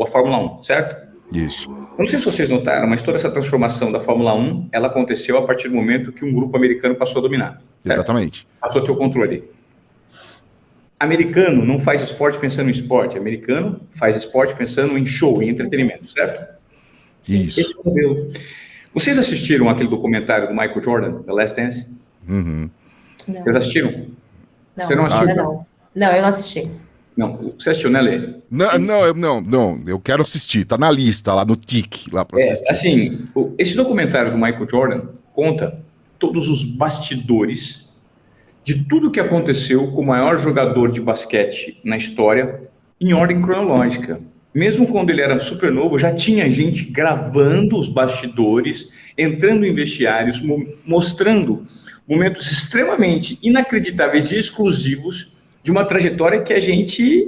a Fórmula 1, certo? Isso. Eu não sei se vocês notaram, mas toda essa transformação da Fórmula 1, ela aconteceu a partir do momento que um grupo americano passou a dominar. Certo? Exatamente. Passou a ter o controle. Americano não faz esporte pensando em esporte. Americano faz esporte pensando em show, em entretenimento, certo? Isso. Esse modelo. Vocês assistiram aquele documentário do Michael Jordan, The Last Dance? Uhum. Não. Vocês assistiram? Não, Você não assistiu? Não, eu não assisti. Não, você assistiu, né, Lê? Não, eu quero assistir, tá na lista, lá no TIC, lá para assistir. Assim, esse documentário do Michael Jordan conta todos os bastidores de tudo que aconteceu com o maior jogador de basquete na história, em ordem cronológica. Mesmo quando ele era super novo, já tinha gente gravando os bastidores, entrando em vestiários, mostrando momentos extremamente inacreditáveis e exclusivos de uma trajetória que a gente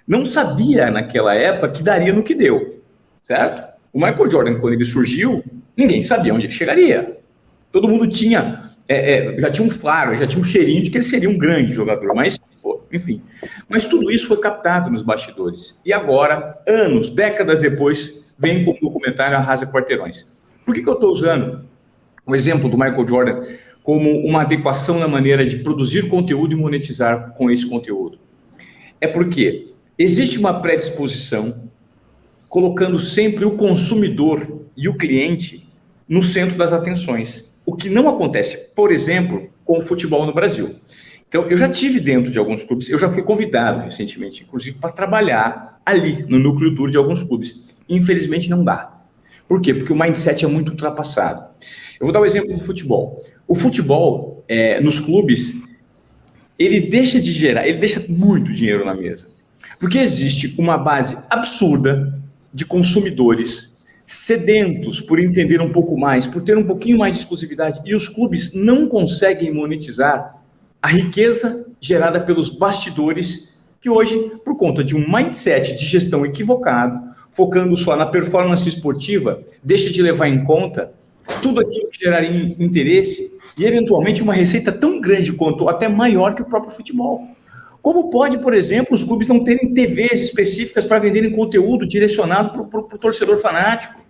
não sabia naquela época que daria no que deu, certo? O Michael Jordan, quando ele surgiu, ninguém sabia onde ele chegaria. Todo mundo tinha, já tinha um faro, já tinha um cheirinho de que ele seria um grande jogador, mas, enfim. Mas tudo isso foi captado nos bastidores. E agora, anos, décadas depois, vem como documentário Arrasa Quarteirões. Por que eu estou usando o exemplo do Michael Jordan como uma adequação na maneira de produzir conteúdo e monetizar com esse conteúdo? É porque existe uma predisposição colocando sempre o consumidor e o cliente no centro das atenções, o que não acontece, por exemplo, com o futebol no Brasil. Então, eu já tive dentro de alguns clubes, eu já fui convidado recentemente, inclusive, para trabalhar ali, no núcleo duro de alguns clubes. Infelizmente, não dá. Por quê? Porque o mindset é muito ultrapassado. Eu vou dar o exemplo do futebol. O futebol, nos clubes, ele deixa muito dinheiro na mesa. Porque existe uma base absurda de consumidores sedentos por entender um pouco mais, por ter um pouquinho mais de exclusividade. E os clubes não conseguem monetizar a riqueza gerada pelos bastidores, que hoje, por conta de um mindset de gestão equivocado, focando só na performance esportiva, deixa de levar em conta tudo aquilo que geraria interesse e, eventualmente, uma receita tão grande quanto, ou até maior que o próprio futebol. Como pode, por exemplo, os clubes não terem TVs específicas para venderem conteúdo direcionado para o torcedor fanático,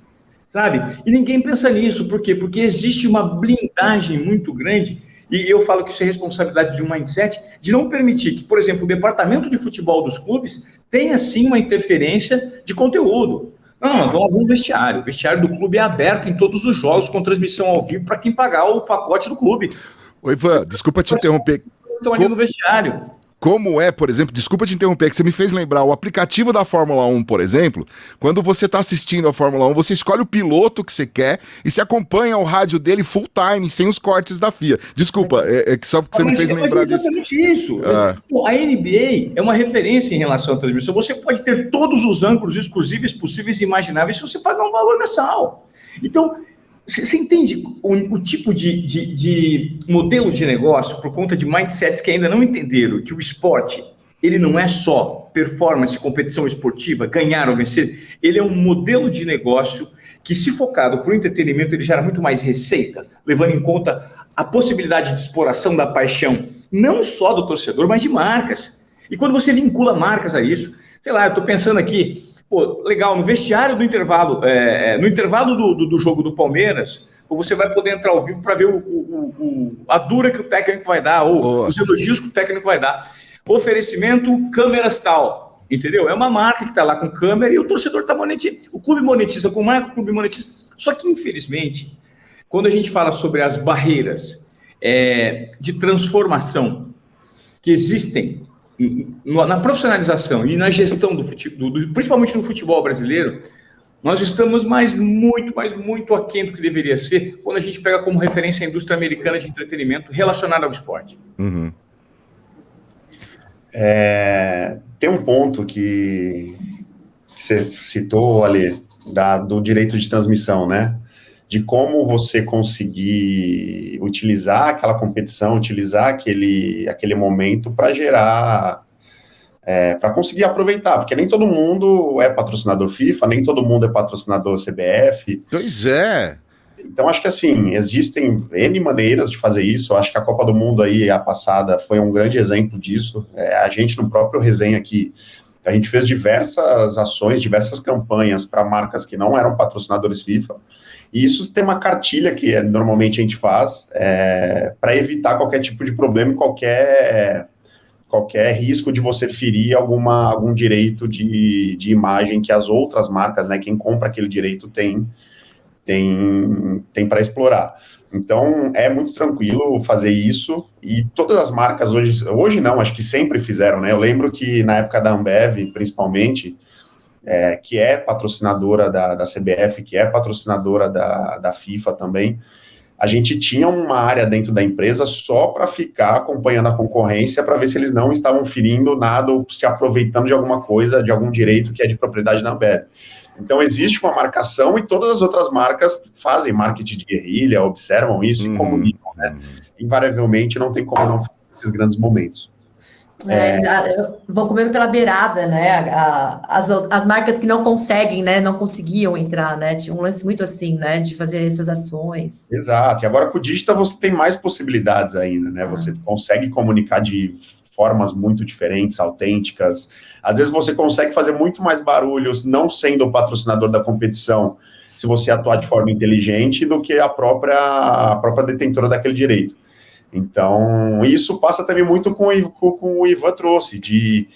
sabe? E ninguém pensa nisso. Por quê? Porque existe uma blindagem muito grande, e eu falo que isso é responsabilidade de um mindset, de não permitir que, por exemplo, o departamento de futebol dos clubes tenha, sim, uma interferência de conteúdo. Não, nós vamos abrir um vestiário. O vestiário do clube é aberto em todos os jogos, com transmissão ao vivo, para quem pagar o pacote do clube. Oi, Ivan, desculpa te interromper. Estão ali no vestiário. Como é, por exemplo, desculpa te interromper, que você me fez lembrar, o aplicativo da Fórmula 1, por exemplo, quando você está assistindo a Fórmula 1, você escolhe o piloto que você quer e se acompanha o rádio dele full time, sem os cortes da FIA. Desculpa, só porque você me fez lembrar disso. Exatamente isso. A NBA é uma referência em relação à transmissão. Você pode ter todos os ângulos exclusivos possíveis e imagináveis se você pagar um valor mensal. Então, você entende o tipo de modelo de negócio por conta de mindsets que ainda não entenderam que o esporte, ele não é só performance, competição esportiva, ganhar ou vencer, ele é um modelo de negócio que, se focado para o entretenimento, ele gera muito mais receita, levando em conta a possibilidade de exploração da paixão, não só do torcedor, mas de marcas. E quando você vincula marcas a isso, sei lá, eu estou pensando aqui, pô, legal, no vestiário do intervalo, no intervalo do jogo do Palmeiras, ou você vai poder entrar ao vivo para ver a dura que o técnico vai dar, ou os elogios que o técnico vai dar. Oferecimento, câmeras tal, entendeu? É uma marca que está lá com câmera e o torcedor está monetizando. O clube monetiza com marca, o clube monetiza. Só que, infelizmente, quando a gente fala sobre as barreiras de transformação que existem na profissionalização e na gestão do futebol, principalmente no futebol brasileiro, nós estamos muito aquém do que deveria ser quando a gente pega como referência a indústria americana de entretenimento relacionada ao esporte. Uhum. Tem um ponto que você citou ali, do direito de transmissão, né? De como você conseguir utilizar aquela competição, utilizar aquele momento para gerar, para conseguir aproveitar, porque nem todo mundo é patrocinador FIFA, nem todo mundo é patrocinador CBF. Pois é. Então, acho que assim, existem N maneiras de fazer isso. Eu acho que a Copa do Mundo aí, a passada, foi um grande exemplo disso. A gente, no próprio resenha aqui, a gente fez diversas ações, diversas campanhas para marcas que não eram patrocinadores FIFA. E isso tem uma cartilha que normalmente a gente faz para evitar qualquer tipo de problema e qualquer risco de você ferir algum direito de imagem que as outras marcas, né, quem compra aquele direito tem para explorar. Então, é muito tranquilo fazer isso, e todas as marcas hoje não, acho que sempre fizeram, né? Eu lembro que na época da Ambev, principalmente, que é patrocinadora da CBF, que é patrocinadora da FIFA também, a gente tinha uma área dentro da empresa só para ficar acompanhando a concorrência, para ver se eles não estavam ferindo nada ou se aproveitando de alguma coisa, de algum direito que é de propriedade da Ambev. Então, existe uma marcação e todas as outras marcas fazem marketing de guerrilha, observam isso e comunicam, né? Invariavelmente, não tem como não fazer esses grandes momentos. Vão comendo pela beirada, né? As marcas que não conseguem, né? Não conseguiam entrar, né? Tinha um lance muito assim, né? De fazer essas ações. Exato. E agora com o digital você tem mais possibilidades ainda, né? Você consegue comunicar de formas muito diferentes, autênticas. Às vezes você consegue fazer muito mais barulhos não sendo o patrocinador da competição, se você atuar de forma inteligente, do que a própria detentora daquele direito. Então, isso passa também muito com o Ivan trouxe, de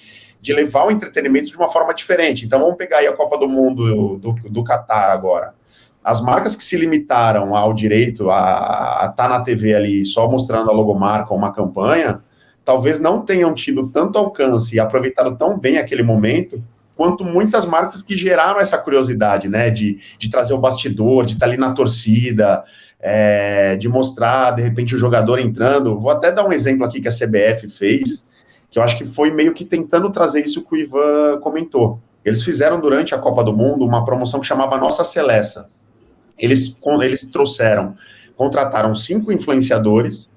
levar o entretenimento de uma forma diferente. Então, vamos pegar aí a Copa do Mundo do Catar agora. As marcas que se limitaram ao direito a estar na TV ali só mostrando a logomarca ou uma campanha, talvez não tenham tido tanto alcance e aproveitado tão bem aquele momento, quanto muitas marcas que geraram essa curiosidade, né, de trazer o bastidor, de estar ali na torcida, de mostrar, de repente, o jogador entrando. Vou até dar um exemplo aqui que a CBF fez, que eu acho que foi meio que tentando trazer isso que o Ivan comentou. Eles fizeram durante a Copa do Mundo uma promoção que chamava Nossa Seleça. Eles contrataram 5 influenciadores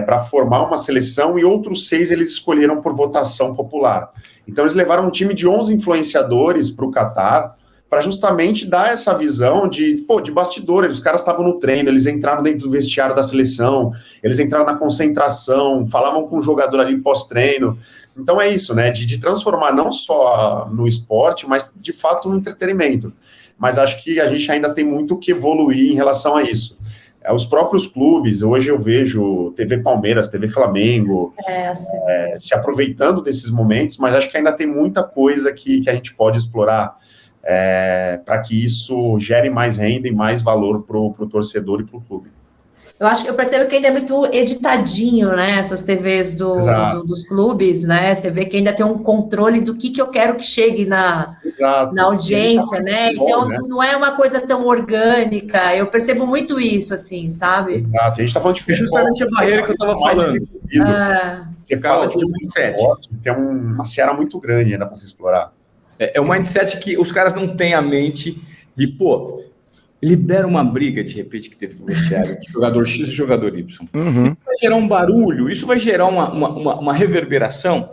para formar uma seleção e outros 6 eles escolheram por votação popular. Então eles levaram um time de 11 influenciadores para o Catar para justamente dar essa visão de bastidor. Os caras estavam no treino, eles entraram dentro do vestiário da seleção, eles entraram na concentração, falavam com o jogador ali pós-treino. Então é isso, né, de transformar não só no esporte, mas de fato no entretenimento. Mas acho que a gente ainda tem muito que evoluir em relação a isso. Os próprios clubes, hoje eu vejo TV Palmeiras, TV Flamengo, se aproveitando desses momentos, mas acho que ainda tem muita coisa que a gente pode explorar para que isso gere mais renda e mais valor para o torcedor e para o clube. Eu percebo que ainda é muito editadinho, né, essas TVs dos clubes, né, você vê que ainda tem um controle do que eu quero que chegue na audiência, né, então não é uma coisa tão orgânica, eu percebo muito isso, assim, sabe? Exato, a gente tá falando de futebol, justamente a barreira que eu estava falando. Você fala de mindset, tem uma seara muito grande ainda para se explorar. É um mindset que os caras não têm a mente de, libera uma briga, de repente, que teve no vestiário, de jogador X e jogador Y. Uhum. Isso vai gerar um barulho, isso vai gerar uma reverberação.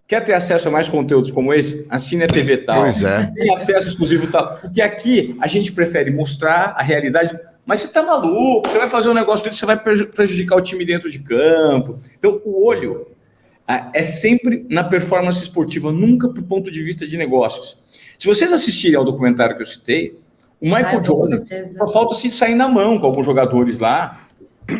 Quer ter acesso a mais conteúdos como esse? Assine a TV tal. Pois é. Tem acesso exclusivo tal. Porque aqui a gente prefere mostrar a realidade, mas você tá maluco, você vai fazer um negócio desse, você vai prejudicar o time dentro de campo. Então, o olho é sempre na performance esportiva, nunca pro ponto de vista de negócios. Se vocês assistirem ao documentário que eu citei, O Michael Jordan, só falta se sair na mão com alguns jogadores lá.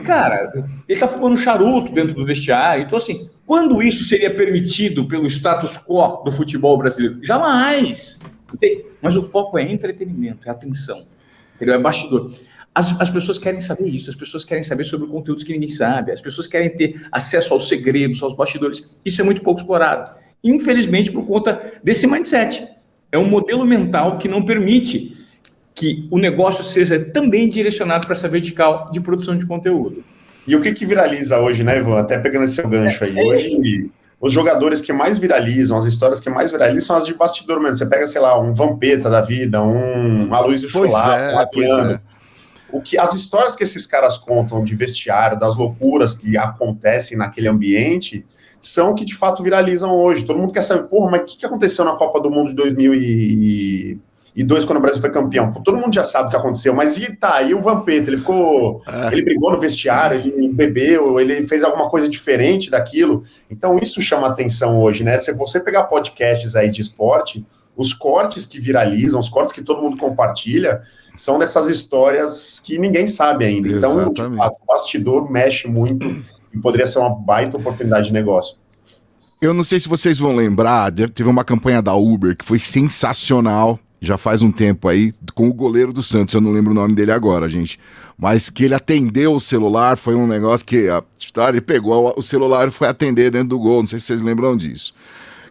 Cara, ele tá fumando charuto dentro do vestiário. Então, assim, quando isso seria permitido pelo status quo do futebol brasileiro? Jamais. Mas o foco é entretenimento, é atenção. Entendeu? É bastidor. As pessoas querem saber isso, as pessoas querem saber sobre conteúdos que ninguém sabe, as pessoas querem ter acesso aos segredos, aos bastidores. Isso é muito pouco explorado. Infelizmente, por conta desse mindset. É um modelo mental que não permite que o negócio seja também direcionado para essa vertical de produção de conteúdo. E o que viraliza hoje, né, Ivan? Até pegando esse seu gancho aí. Hoje, os jogadores que mais viralizam, as histórias que mais viralizam são as de bastidor mesmo. Você pega, sei lá, um Vampeta da vida, um Aloysio Chulapa, o que as histórias que esses caras contam de vestiário, das loucuras que acontecem naquele ambiente, são que de fato viralizam hoje. Todo mundo quer saber, porra, mas o que aconteceu na Copa do Mundo de 2002, quando o Brasil foi campeão? Todo mundo já sabe o que aconteceu, mas e o Vampeta? Ele ele brigou no vestiário, ele bebeu, ele fez alguma coisa diferente daquilo. Então isso chama atenção hoje, né? Se você pegar podcasts aí de esporte, os cortes que viralizam, os cortes que todo mundo compartilha, são dessas histórias que ninguém sabe ainda. Então, de fato, o bastidor mexe muito e poderia ser uma baita oportunidade de negócio. Eu não sei se vocês vão lembrar, teve uma campanha da Uber que foi sensacional, já faz um tempo aí, com o goleiro do Santos, eu não lembro o nome dele agora, gente, mas que ele atendeu o celular, foi um negócio que ele pegou o celular e foi atender dentro do gol, não sei se vocês lembram disso.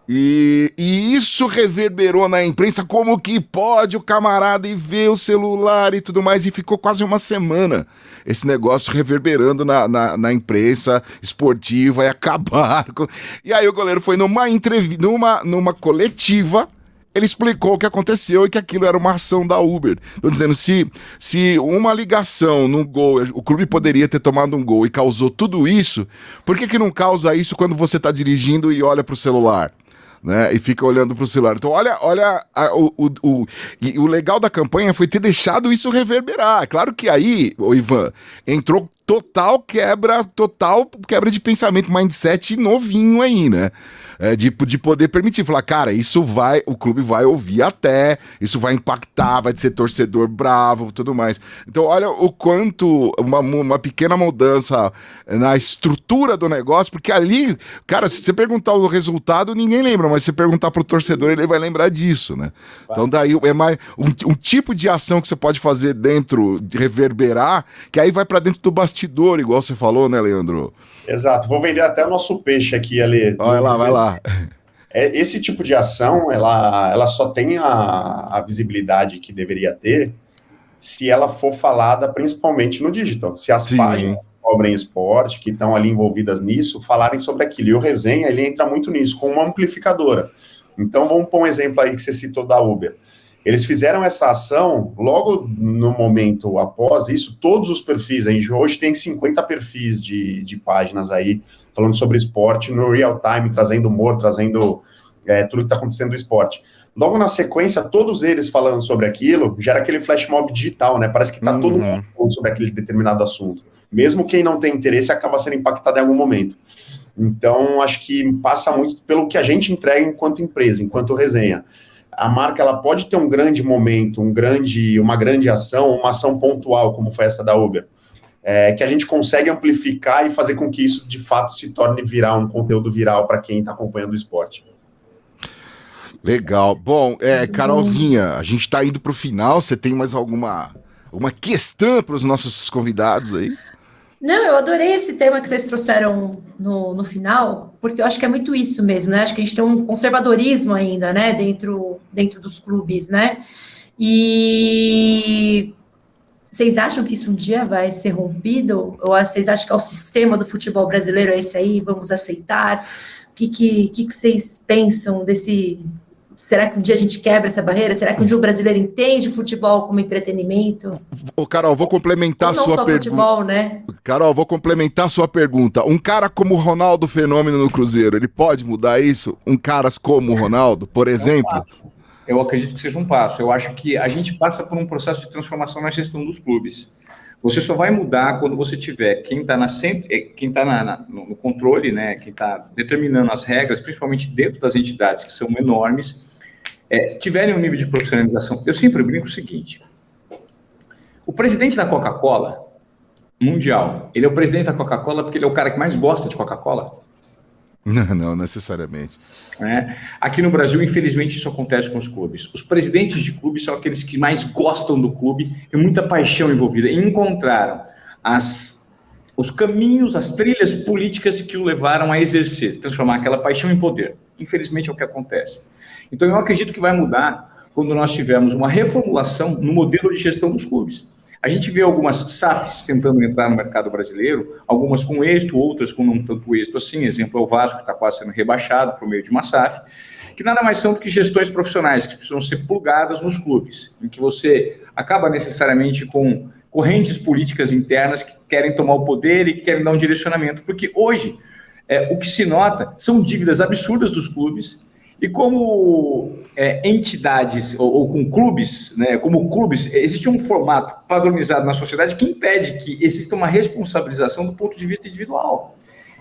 E isso reverberou na imprensa, como que pode o camarada ir ver o celular e tudo mais, e ficou quase uma semana esse negócio reverberando na imprensa esportiva e acabaram com... E aí o goleiro foi numa entrevista, numa coletiva, ele explicou o que aconteceu e que aquilo era uma ação da Uber. Estou dizendo, se uma ligação no gol, o clube poderia ter tomado um gol e causou tudo isso, por que não causa isso quando você está dirigindo e olha para o celular? Né, e fica olhando para o celular. Então, olha o legal da campanha foi ter deixado isso reverberar. Claro que aí, Ivan, entrou total quebra de pensamento, mindset novinho aí, né? De poder permitir, falar, cara, o clube vai ouvir até, isso vai impactar, vai ser torcedor bravo, tudo mais. Então, olha o quanto uma pequena mudança na estrutura do negócio, porque ali, cara, se você perguntar o resultado, ninguém lembra, mas se você perguntar pro torcedor, ele vai lembrar disso, né? Então, daí é mais um tipo de ação que você pode fazer dentro, de reverberar, que aí vai para dentro do bastidor, igual você falou, né, Leandro? Exato, vou vender até o nosso peixe aqui, Ale. Vai lá. Esse tipo de ação, ela só tem a visibilidade que deveria ter se ela for falada principalmente no digital. Se as páginas que cobrem esporte, que estão ali envolvidas nisso, falarem sobre aquilo. E o Resenha, ele entra muito nisso, com uma amplificadora. Então, vamos pôr um exemplo aí que você citou da Uber. Eles fizeram essa ação, logo no momento após isso, todos os perfis, a gente hoje tem 50 perfis de páginas aí, falando sobre esporte no real time, trazendo humor, trazendo tudo que está acontecendo no esporte. Logo na sequência, todos eles falando sobre aquilo, gera aquele flash mob digital, né? Parece que está todo mundo falando sobre aquele determinado assunto. Mesmo quem não tem interesse acaba sendo impactado em algum momento. Então, acho que passa muito pelo que a gente entrega enquanto empresa, enquanto Resenha. A marca, ela pode ter um grande momento, uma grande ação, uma ação pontual, como foi essa da Uber, que a gente consegue amplificar e fazer com que isso, de fato, se torne viral, um conteúdo viral para quem está acompanhando o esporte. Legal. Bom, Carolzinha, a gente está indo para o final, você tem mais alguma questão para os nossos convidados aí? Não, eu adorei esse tema que vocês trouxeram no final, porque eu acho que é muito isso mesmo, né? Acho que a gente tem um conservadorismo ainda, né, dentro dos clubes, né? E vocês acham que isso um dia vai ser rompido? Ou vocês acham que é o sistema do futebol brasileiro, é esse aí, vamos aceitar? O que vocês pensam desse... Será que um dia a gente quebra essa barreira? Será que um dia o brasileiro entende o futebol como entretenimento? Ô, Carol, vou complementar a sua pergunta. Não só futebol, né? Carol, vou complementar a sua pergunta. Um cara como o Ronaldo Fenômeno no Cruzeiro, ele pode mudar isso? Um cara como o Ronaldo, por exemplo? Eu acredito que seja um passo. Eu acho que a gente passa por um processo de transformação na gestão dos clubes. Você só vai mudar quando você tiver quem está no controle, né, quem está determinando as regras, principalmente dentro das entidades que são enormes, tiverem um nível de profissionalização. Eu sempre brinco o seguinte, O presidente da Coca-Cola mundial, ele é o presidente da Coca-Cola porque ele é o cara que mais gosta de Coca-Cola? Não necessariamente. Aqui no Brasil, infelizmente, isso acontece com os clubes. Os presidentes de clubes são aqueles que mais gostam do clube, tem muita paixão envolvida, e encontraram os caminhos, as trilhas políticas que o levaram a exercer, transformar aquela paixão em poder. Infelizmente é o que acontece. Então eu acredito que vai mudar quando nós tivermos uma reformulação no modelo de gestão dos clubes. A gente vê algumas SAFs tentando entrar no mercado brasileiro, algumas com êxito, outras com não tanto êxito assim. Exemplo é o Vasco, que está quase sendo rebaixado por meio de uma SAF, que nada mais são do que gestões profissionais que precisam ser plugadas nos clubes, em que você acaba necessariamente com correntes políticas internas que querem tomar o poder e que querem dar um direcionamento, porque hoje o que se nota são dívidas absurdas dos clubes, e como entidades ou com clubes, né, como clubes, existe um formato padronizado na sociedade que impede que exista uma responsabilização do ponto de vista individual.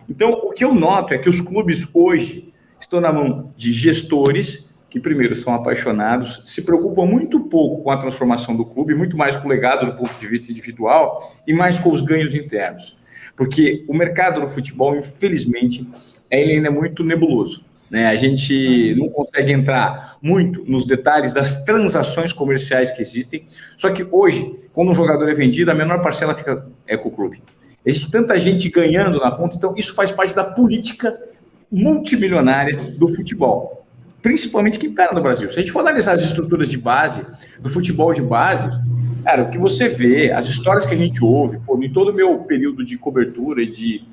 Então, o que eu noto é que os clubes hoje estão na mão de gestores que, primeiro, são apaixonados, se preocupam muito pouco com a transformação do clube, muito mais com o legado do ponto de vista individual e mais com os ganhos internos. Porque o mercado do futebol, infelizmente, ele ainda é muito nebuloso. A gente não consegue entrar muito nos detalhes das transações comerciais que existem, só que hoje, quando um jogador é vendido, a menor parcela fica com o clube. Existe tanta gente ganhando na ponta, então isso faz parte da política multimilionária do futebol, principalmente que impera no Brasil. Se a gente for analisar as estruturas de base, do futebol de base, cara, o que você vê, as histórias que a gente ouve, em todo o meu período de cobertura e de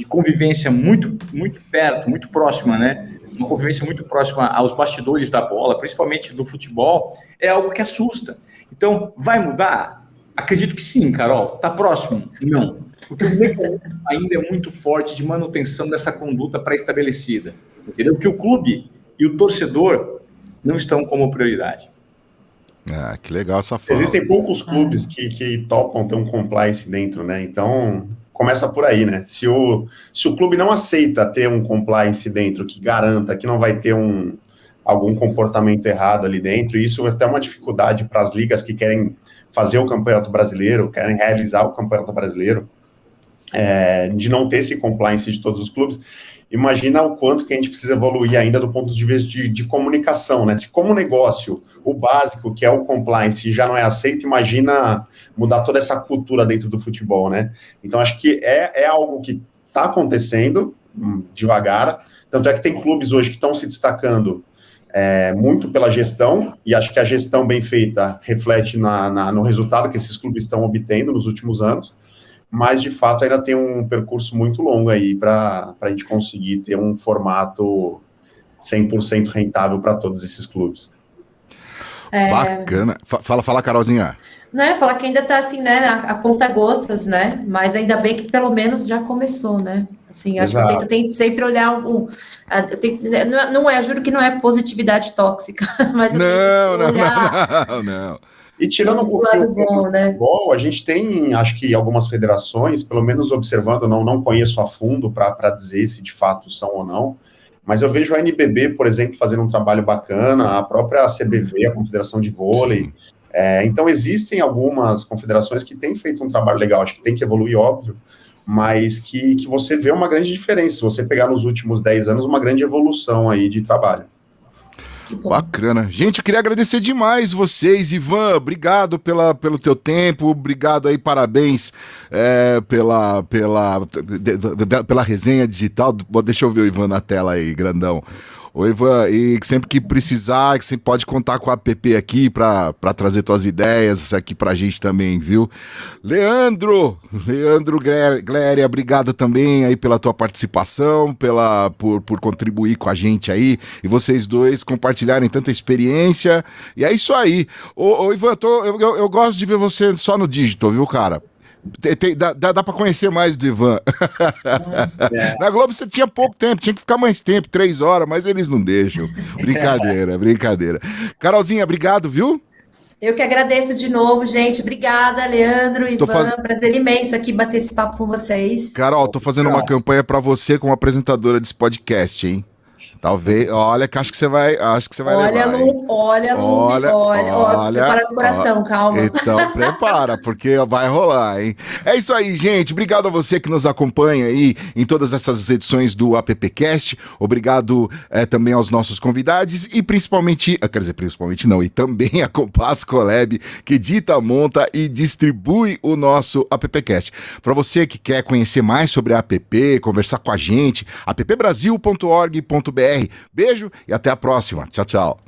convivência muito, muito perto, muito próxima, né? Uma convivência muito próxima aos bastidores da bola, principalmente do futebol, é algo que assusta. Então, vai mudar? Acredito que sim, Carol. Está próximo? Não. Porque o mecanismo ainda é muito forte de manutenção dessa conduta pré-estabelecida. Entendeu? Que o clube e o torcedor não estão como prioridade. Que legal essa fala. Existem poucos clubes que topam ter um compliance dentro, né? Então, começa por aí, né? Se o clube não aceita ter um compliance dentro que garanta que não vai ter algum comportamento errado ali dentro, e isso é até uma dificuldade para as ligas que querem fazer o Campeonato Brasileiro, querem realizar o Campeonato Brasileiro, de não ter esse compliance de todos os clubes. Imagina o quanto que a gente precisa evoluir ainda do ponto de vista de comunicação, né? Se como negócio, o básico, que é o compliance, já não é aceito, imagina mudar toda essa cultura dentro do futebol, né? Então, acho que é algo que está acontecendo devagar, tanto é que tem clubes hoje que estão se destacando muito pela gestão, e acho que a gestão bem feita reflete no resultado que esses clubes estão obtendo nos últimos anos, mas, de fato, ainda tem um percurso muito longo aí para a gente conseguir ter um formato 100% rentável para todos esses clubes. Bacana. Fala, Carolzinha. Não, eu ia falar que ainda está assim, né, a conta gotas, né, mas ainda bem que pelo menos já começou, né, assim, acho que eu tento sempre olhar juro que não é positividade tóxica, mas eu tento olhar... Não. E tirando um pouquinho do futebol, a gente tem, acho que algumas federações, pelo menos observando, não conheço a fundo para dizer se de fato são ou não, mas eu vejo a NBB, por exemplo, fazendo um trabalho bacana, a própria CBV, a Confederação de Vôlei. Então existem algumas confederações que têm feito um trabalho legal, acho que tem que evoluir, óbvio, mas que você vê uma grande diferença, se você pegar nos últimos 10 anos, uma grande evolução aí de trabalho. Bacana. Gente, eu queria agradecer demais vocês. Ivan, obrigado pelo teu tempo, obrigado aí, parabéns pela resenha digital. Deixa eu ver o Ivan na tela aí, grandão. Ô, Ivan, e sempre que precisar, que você pode contar com a app aqui para trazer tuas ideias aqui pra gente também, viu? Leandro Gléria, obrigado também aí pela tua participação, por contribuir com a gente aí, e vocês dois compartilharem tanta experiência, e é isso aí. Ô Ivan, eu gosto de ver você só no digital, viu, cara? Dá pra conhecer mais do Ivan. Na Globo você tinha pouco tempo, tinha que ficar mais tempo, 3 horas, mas eles não deixam. Brincadeira. Carolzinha, obrigado, viu? Eu que agradeço de novo, gente. Obrigada, Leandro, Ivan. Prazer imenso aqui bater esse papo com vocês. Carol, tô fazendo uma campanha pra você como apresentadora desse podcast, hein? Talvez, olha, que acho que você vai Olha, levar. Hein? Olha, prepara no coração, calma. Então, prepara, porque vai rolar, hein? É isso aí, gente. Obrigado a você que nos acompanha aí em todas essas edições do AppCast. Obrigado também aos nossos convidados e principalmente não, e também a Compass Collab, que edita, monta e distribui o nosso AppCast. Para você que quer conhecer mais sobre a app, conversar com a gente, appbrasil.org.br. Beijo e até a próxima. Tchau, tchau.